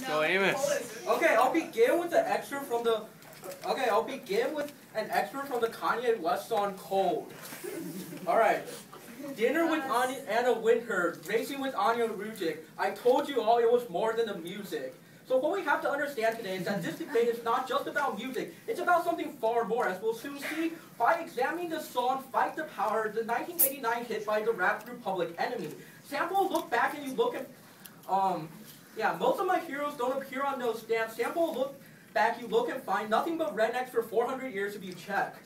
Let's go, Amos. Okay, I'll begin with the excerpt from the. Okay, I'll begin with an excerpt from the Kanye West song "Cold." All right. Dinner with Anna Wintour, racing with Anya Rujic. I told you all it was more than the music. So what we have to understand today is that this debate is not just about music. It's about something far more, as we'll soon see by examining the song "Fight the Power," the 1989 hit by the rap group Public Enemy. Sample, look back and you look at, yeah, most of my heroes don't appear on those stamps. Sample, look back, you look and find nothing but rednecks for 400 years if you check.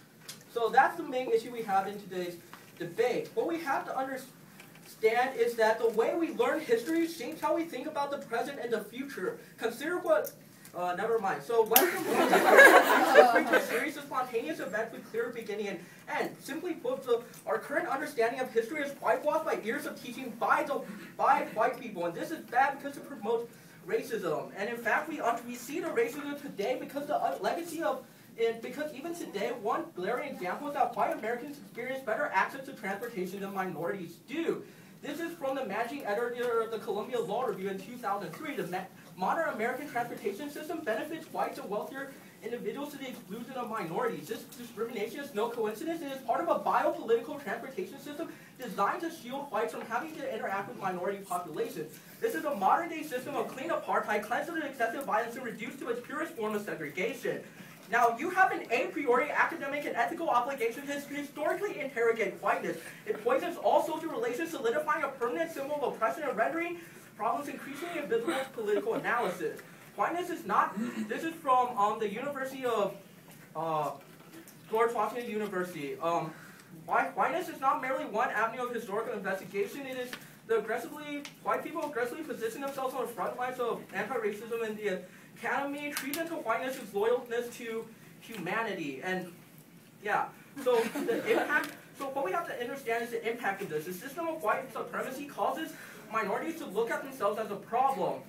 So that's the main issue we have in today's debate. What we have to understand is that the way we learn history shapes how we think about the present and the future. Consider what, never mind. So Western history to a series of spontaneous events with clear beginning and end. Simply put, our current understanding of history is whitewashed by years of teaching by white people, and this is bad because it promotes racism. And in fact, we see the racism today because the legacy of because even today, one glaring example is that white Americans experience better access to transportation than minorities do. This is from the managing editor of the Columbia Law Review in 2003. The modern American transportation system benefits whites and wealthier individuals to the exclusion of minorities. This discrimination is no coincidence. It is part of a biopolitical transportation system designed to shield whites from having to interact with minority populations. This is a modern-day system of clean apartheid, cleansed of excessive violence, and reduced to its purest form of segregation. Now, you have an a priori academic and ethical obligation to historically interrogate whiteness. It poisons all social relations, solidifying a permanent symbol of oppression and rendering problems increasingly invisible to political analysis. Whiteness is not, this is from the University of, George Washington University. Whiteness is not merely one avenue of historical investigation. It is white people aggressively position themselves on the front lines of anti-racism in the academy. Treatment to whiteness is loyalness to humanity. And yeah, so the impact, so what we have to understand is the impact of this. The system of white supremacy causes minorities to look at themselves as a problem.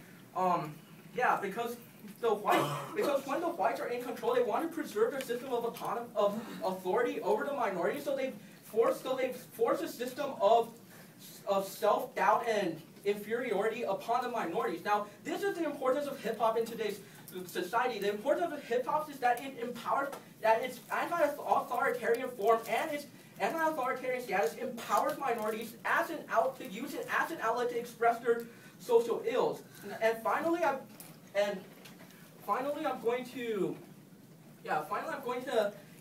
Yeah, because when the whites are in control, they want to preserve their system of authority over the minorities, so they force a system of self-doubt and inferiority upon the minorities. Now, this is the importance of hip-hop in today's society. The importance of hip-hop is that it empowers, that its anti-authoritarian form and its anti-authoritarian status empowers minorities to use it as an outlet to express their social ills. And finally, I'm going to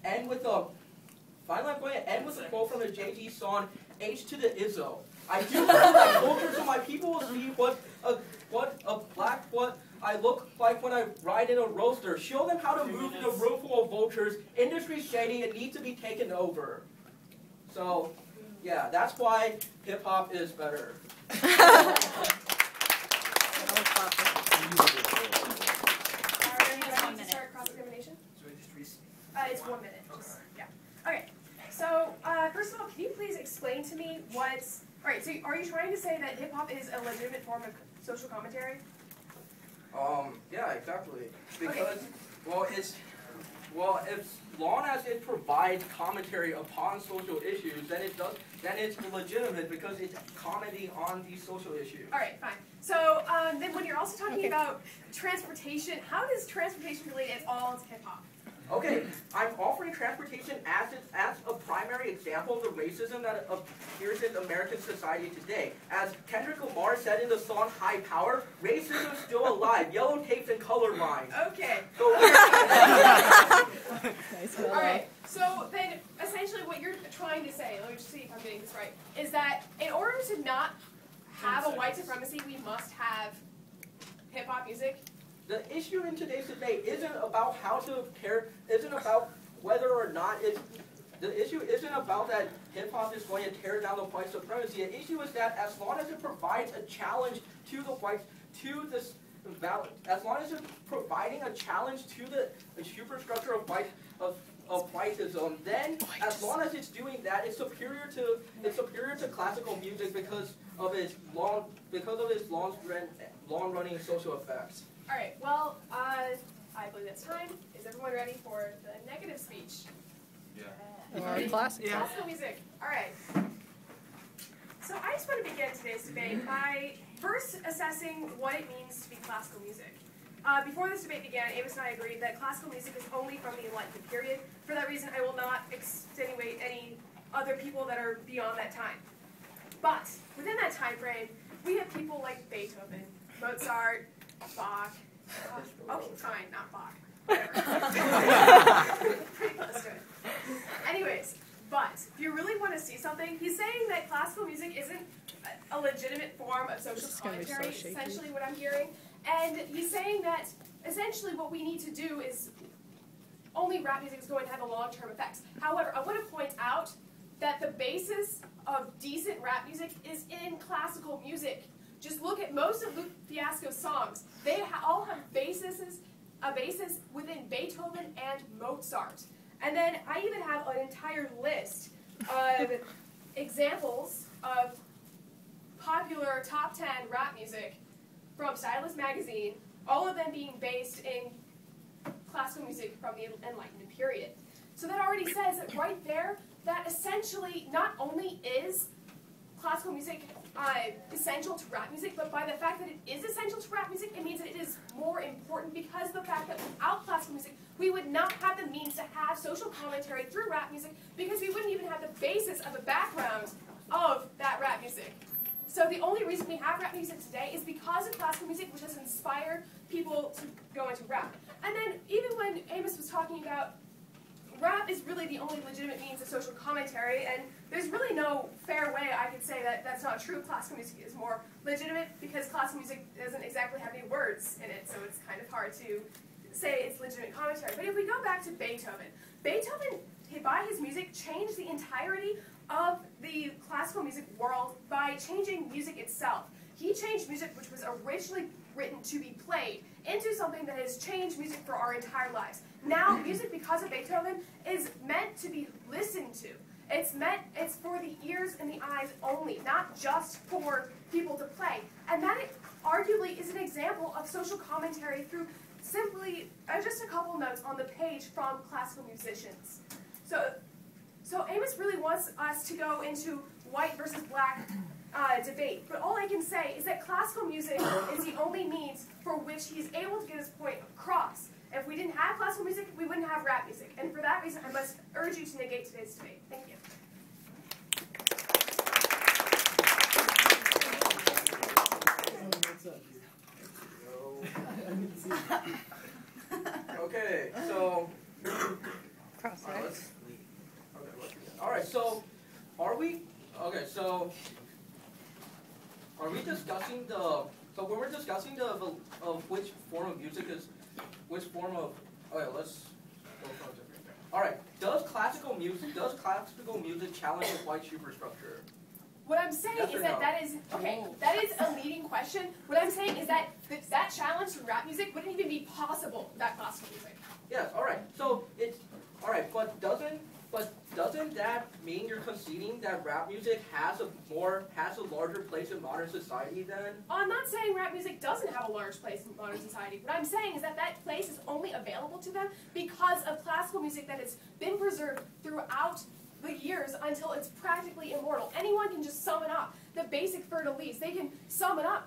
end with a quote from the Jay-Z song "H to the Izzo." I do like vultures, so my people will see what I look like when I ride in a roadster. Show them how to move in a room full of vultures. Industry's shady, it needs to be taken over. So, yeah, that's why hip-hop is better. It's 1 minute. Yeah. Okay. So, first of all, can you please explain to me what's... Alright, so are you trying to say that hip-hop is a legitimate form of social commentary? Yeah, exactly. Because, okay. as long as it provides commentary upon social issues, then it's legitimate because it's commenting on these social issues. Alright, fine. So, then when you're also talking about transportation, how does transportation relate at all to hip-hop? Okay, I'm offering transportation as a primary example of the racism that appears in American society today. As Kendrick Lamar said in the song "High Power," racism is still alive, yellow tapes and color lines. Okay. So, alright, so then essentially what you're trying to say, let me just see if I'm getting this right, is that in order to not have a white supremacy, we must have hip-hop music? The issue in today's debate isn't about isn't about whether or not the issue isn't about that hip-hop is going to tear down the white supremacy. The issue is that as long as it provides a challenge to the whites, as long as it's providing a challenge to the superstructure of whiteism, then as long as it's doing that, it's superior to classical music because of its long-running social effects. Alright, well, I believe that's time. Is everyone ready for the negative speech? Yeah. Classical music. Alright. So I just want to begin today's debate by first assessing what it means to be classical music. before this debate began, Amos and I agreed that classical music is only from the Enlightenment period. For that reason, I will not extenuate any other people that are beyond that time. But within that time frame, we have people like Beethoven, Mozart, Bach. Okay, fine, not Bach. Whatever. Pretty close to it. Anyways, but if you really want to see something, he's saying that classical music isn't a legitimate form of social commentary, essentially what I'm hearing. And he's saying that essentially what we need to do is only rap music is going to have a long-term effects. However, I want to point out that the basis of decent rap music is in classical music. Just look at most of Luke Fiasco's songs. They all have a basis within Beethoven and Mozart. And then I even have an entire list of examples of popular top 10 rap music from Stylist magazine, all of them being based in classical music from the Enlightenment period. So that already says that right there, that essentially not only is classical music essential to rap music, but by the fact that it is essential to rap music, it means that it is more important because of the fact that without classical music, we would not have the means to have social commentary through rap music because we wouldn't even have the basis of the background of that rap music. So the only reason we have rap music today is because of classical music, which has inspired people to go into rap. And then even when Amos was talking about rap is really the only legitimate means of social commentary, and there's really no fair way I could say that that's not true. Classical music is more legitimate because classical music doesn't exactly have any words in it, so it's kind of hard to say it's legitimate commentary. But if we go back to Beethoven, Beethoven, by his music, changed the entirety of the classical music world by changing music itself. He changed music which was originally written to be played into something that has changed music for our entire lives. Now, music, because of Beethoven, is meant to be listened to. It's for the ears and the eyes only, not just for people to play. And that arguably is an example of social commentary through simply just a couple notes on the page from classical musicians. So Amos really wants us to go into white versus black debate, but all I can say is that classical music is the only means for which he's able to get his point across. If we didn't have classical music, we wouldn't have rap music, and for that reason, I must urge you to negate today's debate. Thank you. Okay, so all right, so are we discussing when we're discussing which form of music is let's go from different. All right, does classical music challenge the white superstructure? What I'm saying is that that is a leading question. What I'm saying is that that challenge to rap music wouldn't even be possible without classical music. Yes, all right. So it's all right, but doesn't that mean you're conceding that rap music has a larger place in modern society then? I'm not saying rap music doesn't have a large place in modern society. What I'm saying is that that place is only available to them because of classical music that has been preserved throughout the years until it's practically immortal. Anyone can just sum it up. The basic Fer-de-Lys, they can sum it up.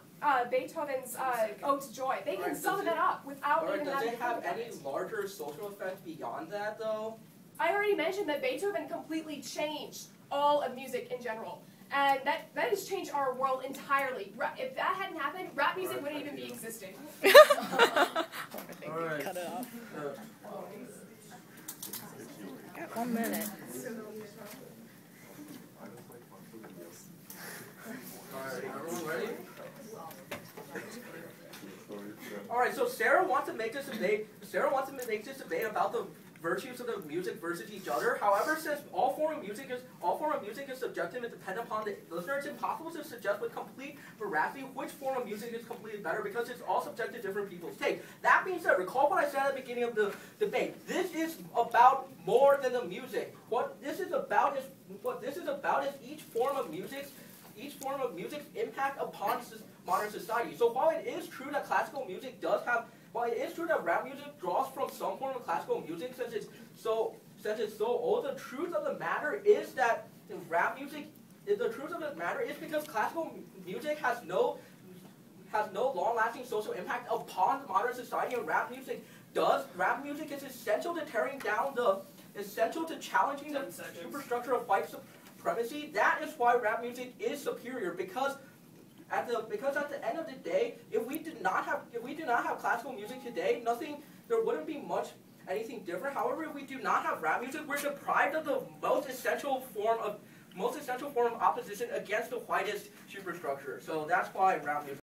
Beethoven's Ode to Joy, they can sum that up without even having to have any larger social effects beyond that though? I already mentioned that Beethoven completely changed all of music in general. And that has changed our world entirely. If that hadn't happened, rap music wouldn't even be existing. All right. Cut it off. Got 1 minute. Alright, everyone ready? Alright, so Sarah wants to make this debate about the virtues of the music versus each other. However, since all form of music is subjective and dependent upon the listener, it's impossible to suggest with complete veracity which form of music is completely better because it's all subject to different people's take. That being said, recall what I said at the beginning of the debate. This is about more than the music. What this is about is each form of music's impact upon modern society. So while it is true that classical music while it is true that rap music draws from some form of classical music, since it's so old, the truth of the matter is that because classical music has no has no long-lasting social impact upon modern society, and rap music does. Rap music is essential to challenging the superstructure of white supremacy. That is why rap music is superior, because at the end of the day, if we did not have classical music today, there wouldn't be anything different. However, if we do not have rap music, we're deprived of the most essential form of opposition against the whitest superstructure. So that's why rap music